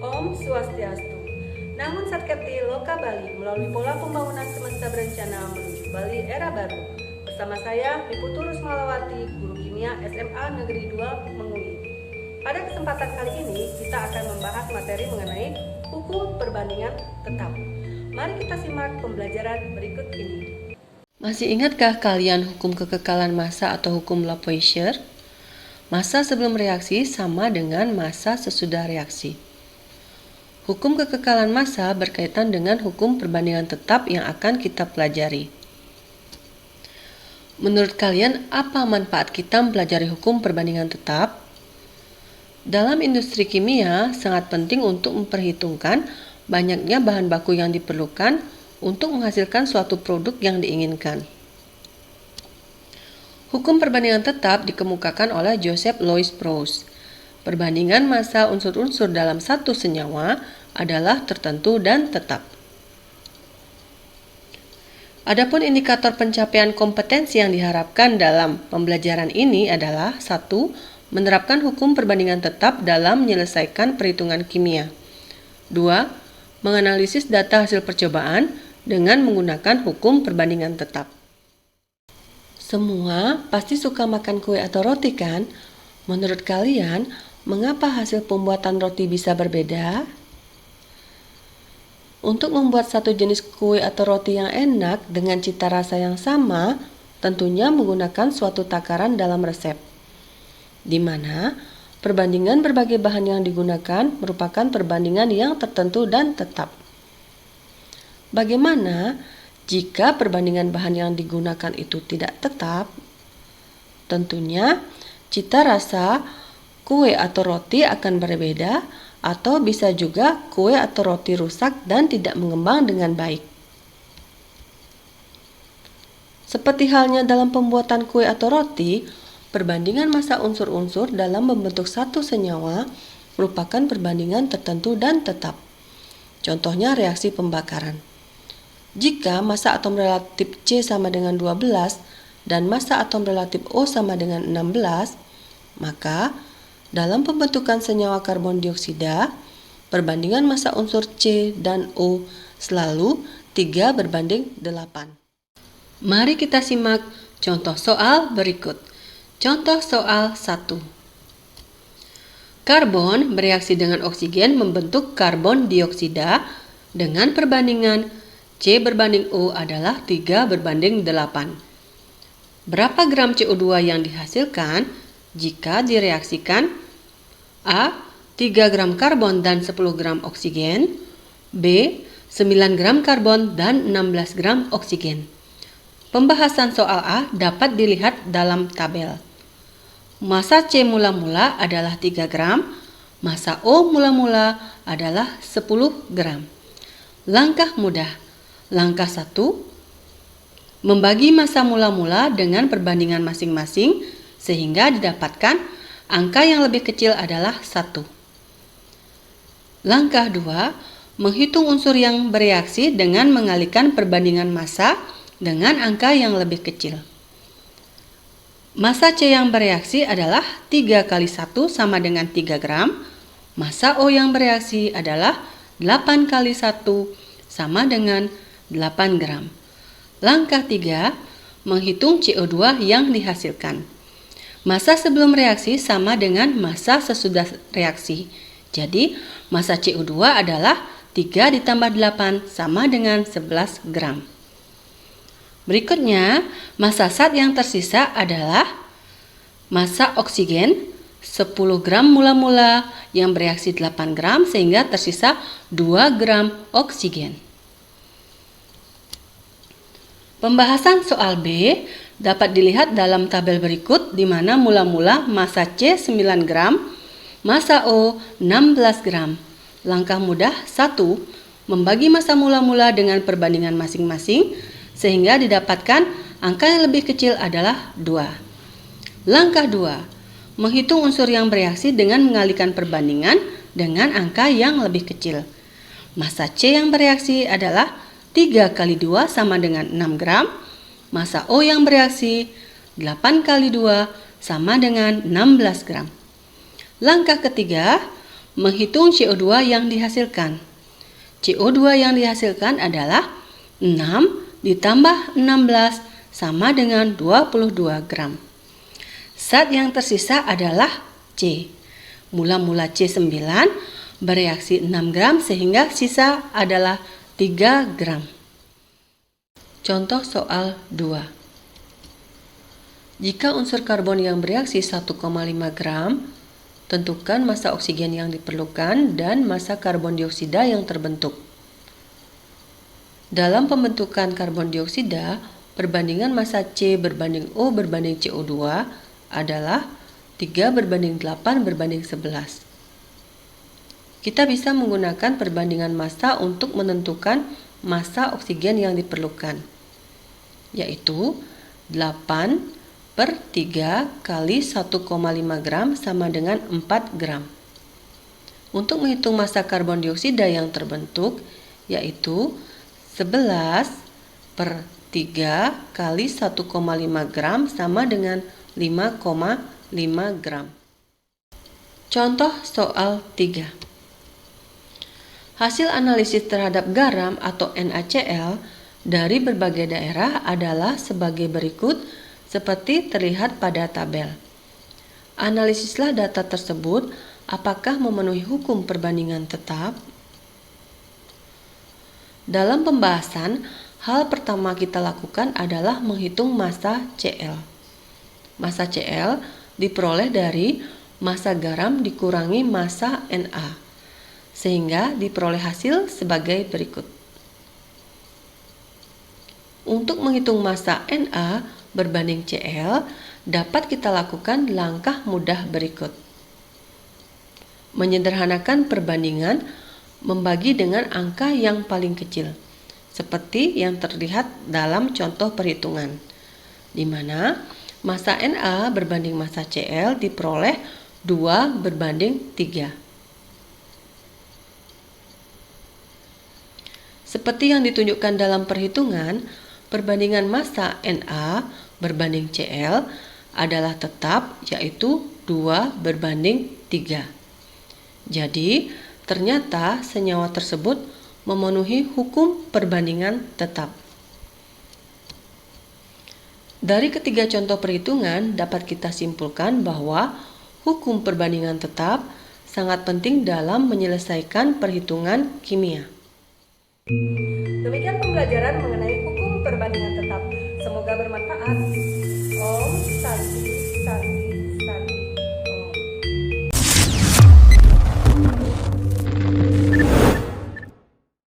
Om Swastiastu. Namun Satkepti Loka Bali melalui pola pembangunan semesta berencana menuju Bali era baru. Bersama saya, Ibu Turus Malawati, Guru Kimia SMA Negeri 2 Mengui. Pada kesempatan kali ini, kita akan membahas materi mengenai hukum perbandingan tetap. Mari kita simak pembelajaran berikut ini. Masih ingatkah kalian hukum kekekalan massa atau hukum Lavoisier? Massa sebelum reaksi sama dengan massa sesudah reaksi. Hukum kekekalan massa berkaitan dengan hukum perbandingan tetap yang akan kita pelajari. Menurut kalian, apa manfaat kita mempelajari hukum perbandingan tetap? Dalam industri kimia, sangat penting untuk memperhitungkan banyaknya bahan baku yang diperlukan untuk menghasilkan suatu produk yang diinginkan. Hukum perbandingan tetap dikemukakan oleh Joseph Louis Proust. Perbandingan massa unsur-unsur dalam satu senyawa adalah tertentu dan tetap. Adapun indikator pencapaian kompetensi yang diharapkan dalam pembelajaran ini adalah 1. Menerapkan hukum perbandingan tetap dalam menyelesaikan perhitungan kimia. 2. Menganalisis data hasil percobaan dengan menggunakan hukum perbandingan tetap. Semua pasti suka makan kue atau roti kan? Menurut kalian, mengapa hasil pembuatan roti bisa berbeda? Untuk membuat satu jenis kue atau roti yang enak dengan cita rasa yang sama, tentunya menggunakan suatu takaran dalam resep, di mana perbandingan berbagai bahan yang digunakan merupakan perbandingan yang tertentu dan tetap. Bagaimana jika perbandingan bahan yang digunakan itu tidak tetap? Tentunya cita rasa kue atau roti akan berbeda, atau bisa juga kue atau roti rusak dan tidak mengembang dengan baik. Seperti halnya dalam pembuatan kue atau roti, perbandingan massa unsur-unsur dalam membentuk satu senyawa merupakan perbandingan tertentu dan tetap. Contohnya reaksi pembakaran. Jika massa atom relatif C sama dengan 12 dan massa atom relatif O sama dengan 16, maka dalam pembentukan senyawa karbon dioksida, perbandingan massa unsur C dan O selalu 3 berbanding 8. Mari kita simak contoh soal berikut. Contoh soal 1. Karbon bereaksi dengan oksigen membentuk karbon dioksida dengan perbandingan C berbanding O adalah 3 berbanding 8. Berapa gram CO2 yang dihasilkan jika direaksikan A. 3 gram karbon dan 10 gram oksigen, B. 9 gram karbon dan 16 gram oksigen. Pembahasan soal A dapat dilihat dalam tabel. Massa C mula-mula adalah 3 gram, massa O mula-mula adalah 10 gram. Langkah mudah. Langkah 1. Membagi massa mula-mula dengan perbandingan masing-masing sehingga didapatkan angka yang lebih kecil adalah 1. Langkah 2. Menghitung unsur yang bereaksi dengan mengalihkan perbandingan massa dengan angka yang lebih kecil. Massa C yang bereaksi adalah 3 kali 1 sama dengan 3 gram. Massa O yang bereaksi adalah 8 kali 1 sama dengan 8 gram. Langkah 3. Menghitung CO2 yang dihasilkan. Massa sebelum reaksi sama dengan massa sesudah reaksi. Jadi, massa CO2 adalah 3 ditambah 8 sama dengan 11 gram. Berikutnya, massa zat yang tersisa adalah massa oksigen 10 gram mula-mula yang bereaksi 8 gram sehingga tersisa 2 gram oksigen. Pembahasan soal B dapat dilihat dalam tabel berikut di mana mula-mula massa C 9 gram, massa O 16 gram. Langkah mudah 1. Membagi massa mula-mula dengan perbandingan masing-masing sehingga didapatkan angka yang lebih kecil adalah 2. Langkah 2. Menghitung unsur yang bereaksi dengan mengalihkan perbandingan dengan angka yang lebih kecil. Massa C yang bereaksi adalah 3 kali 2 sama dengan 6 gram. Massa O yang bereaksi 8 kali 2 sama dengan 16 gram. Langkah ketiga, menghitung CO2 yang dihasilkan. CO2 yang dihasilkan adalah 6 ditambah 16 sama dengan 22 gram. Zat yang tersisa adalah C. Mula-mula C9 bereaksi 6 gram sehingga sisa adalah 3 gram. Contoh soal 2. Jika unsur karbon yang bereaksi 1,5 gram, tentukan massa oksigen yang diperlukan dan massa karbon dioksida yang terbentuk. Dalam pembentukan karbon dioksida, perbandingan massa C berbanding O berbanding CO2 adalah 3:8:11. Kita bisa menggunakan perbandingan massa untuk menentukan massa oksigen yang diperlukan, yaitu 8/3 kali 1,5 gram sama dengan 4 gram. Untuk menghitung massa karbon dioksida yang terbentuk, yaitu 11/3 kali 1,5 gram sama dengan 5,5 gram. Contoh soal 3. Hasil analisis terhadap garam atau NaCl dari berbagai daerah adalah sebagai berikut seperti terlihat pada tabel. Analisislah data tersebut, apakah memenuhi hukum perbandingan tetap? Dalam pembahasan, hal pertama kita lakukan adalah menghitung massa Cl. Massa Cl diperoleh dari massa garam dikurangi massa Na, sehingga diperoleh hasil sebagai berikut. Untuk menghitung massa Na berbanding Cl, dapat kita lakukan langkah mudah berikut. Menyederhanakan perbandingan, membagi dengan angka yang paling kecil, seperti yang terlihat dalam contoh perhitungan, di mana massa Na berbanding massa Cl diperoleh 2/3. Seperti yang ditunjukkan dalam perhitungan, perbandingan massa Na berbanding Cl adalah tetap, yaitu 2/3. Jadi, ternyata senyawa tersebut memenuhi hukum perbandingan tetap. Dari ketiga contoh perhitungan dapat kita simpulkan bahwa hukum perbandingan tetap sangat penting dalam menyelesaikan perhitungan kimia. Demikian pembelajaran mengenai hukum perbandingan tetap. Semoga bermanfaat.